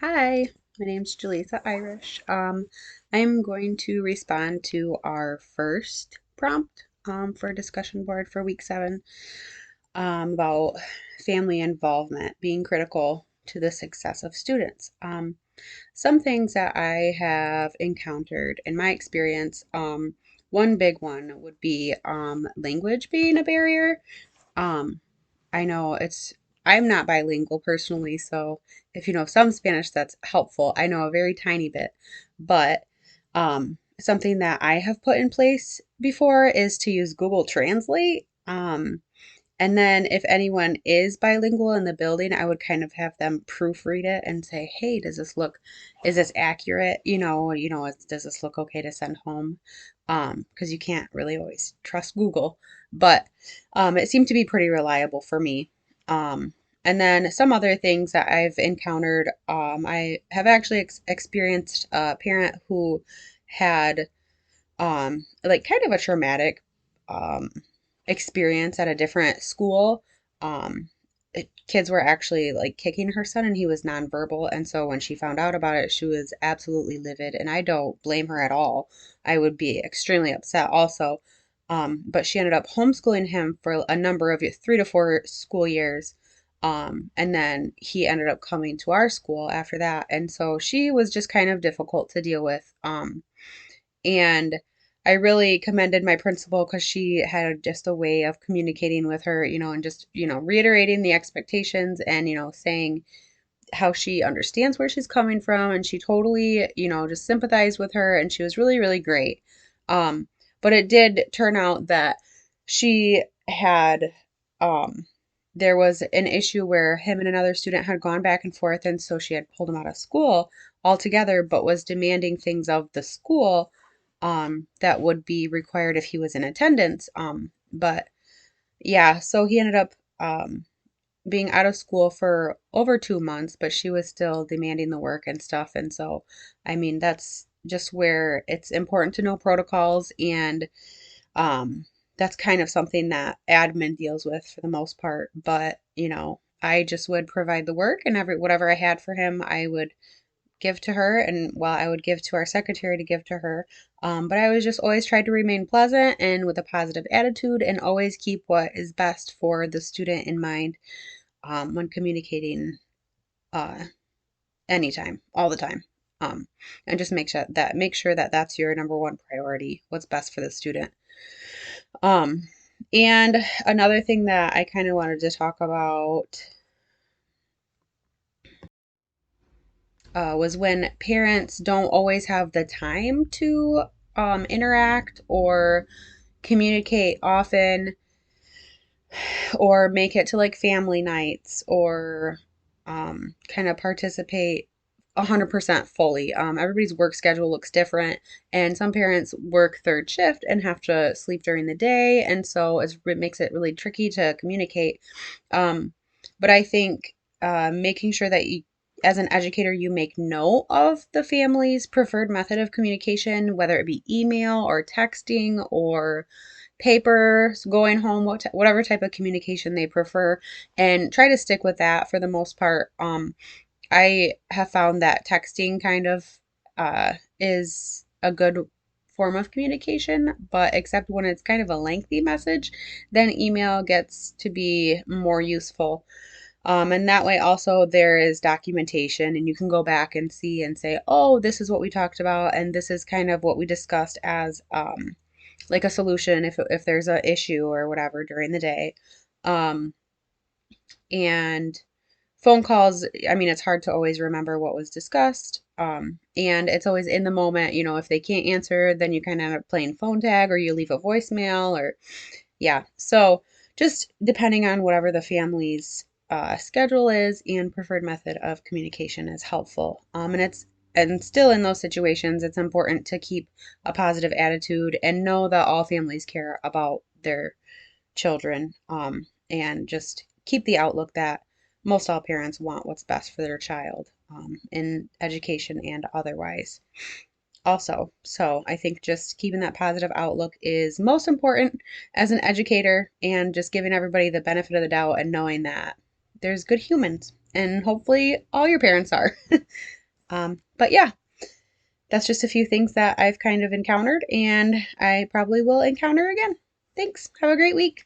Hi, my name's Jaleesa Irish. I'm going to respond to our first prompt for discussion board for week 7 about family involvement being critical to the success of students. Some things that I have encountered in my experience, one big one would be language being a barrier. Um, I know I'm not bilingual personally, so if you know some Spanish, that's helpful. I know a very tiny bit, but something that I have put in place before is to use Google Translate. And then if anyone is bilingual in the building, I would kind of have them proofread it and say, "Hey, is this accurate? Does this look okay to send home?" Because you can't really always trust Google, but it seemed to be pretty reliable for me. And then some other things that I've encountered, I have actually experienced a parent who had like kind of a traumatic um, experience at a different school. Kids were actually like kicking her son, and he was nonverbal. And so when she found out about it, she was absolutely livid. And I don't blame her at all. I would be extremely upset also. But she ended up homeschooling him for a number of 3 to 4 school years. And then he ended up coming to our school after that. And so she was just kind of difficult to deal with. And I really commended my principal because she had just a way of communicating with her, and just, reiterating the expectations and, saying how she understands where she's coming from. And she totally, just sympathized with her. And she was really, really great. Um, but it did turn out that she had, um, there was an issue where him and another student had gone back and forth. And so she had pulled him out of school altogether, but was demanding things of the school that would be required if he was in attendance. But yeah, so he ended up being out of school for over 2 months, but she was still demanding the work and stuff. And so, I mean, that's just where it's important to know protocols, and um, that's kind of something that admin deals with for the most part. But, I just would provide the work, and whatever I had for him, I would give to her, and I would give to our secretary to give to her. But I was just always tried to remain pleasant and with a positive attitude, and always keep what is best for the student in mind when communicating uh, anytime, all the time. Um, and just make sure that that's your number one priority, what's best for the student. Um, and another thing that I kind of wanted to talk about was when parents don't always have the time to interact or communicate often, or make it to like family nights, or kind of participate 100% fully. Everybody's work schedule looks different, and some parents work third shift and have to sleep during the day, and so it makes it really tricky to communicate. Um, but I think making sure that you, as an educator, you make note of the family's preferred method of communication, whether it be email or texting or paper, going home, whatever type of communication they prefer, and try to stick with that for the most part. I have found that texting kind of is a good form of communication, but except when it's kind of a lengthy message, then email gets to be more useful. And that way also there is documentation, and you can go back and see and say, oh, this is what we talked about, and this is kind of what we discussed as like a solution if there's a issue or whatever during the day. Um, and phone calls, I mean, it's hard to always remember what was discussed. And it's always in the moment, if they can't answer, then you kind of end up playing phone tag, or you leave a voicemail, or yeah. So just depending on whatever the family's schedule is and preferred method of communication is helpful. And still in those situations, it's important to keep a positive attitude and know that all families care about their children, and just keep the outlook that most all parents want what's best for their child, in education and otherwise. Also, so I think just keeping that positive outlook is most important as an educator, and just giving everybody the benefit of the doubt and knowing that there's good humans and hopefully all your parents are. But yeah, that's just a few things that I've kind of encountered and I probably will encounter again. Thanks. Have a great week.